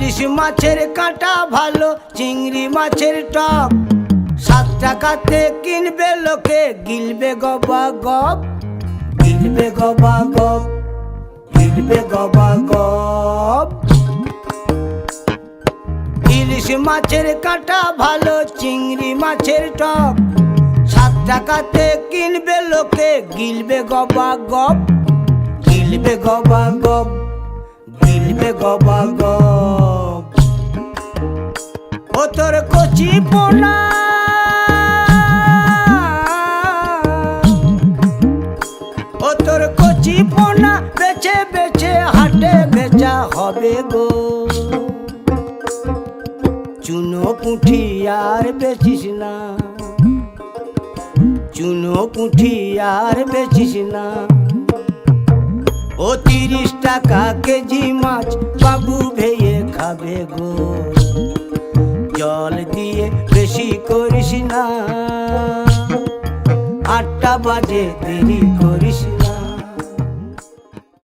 ইলিশ মাছের কাঁটা ভালো, চিংড়ি মাছের টক, 7 টাকাতে কিনবে লোকে, গিলবে গবা গপ, গিলবে গবা গপ, গিলবে গবা গপ। ইলিশ মাছের কাঁটা ভালো, চিংড়ি মাছের টক, 7 টাকাতে কিনবে লোকে, গিলবে গবা গপ, গিলবে গবা গপ, গিলবে গবা গপ। ও তোর কচি পোনা, ও তোর কচি পোনা বেচে বেচে হাটে বেচা হবে গো। চুনো পুঁঠি আর বেচিস না, চুনো পুঁঠি আর বেচিস না। ও 30 টাকা কেজি মাছ বাবু ভেয়ে খাবে গো। জল দিয়ে বেশি করিস না, 8টা বাজে দেরি করিস না।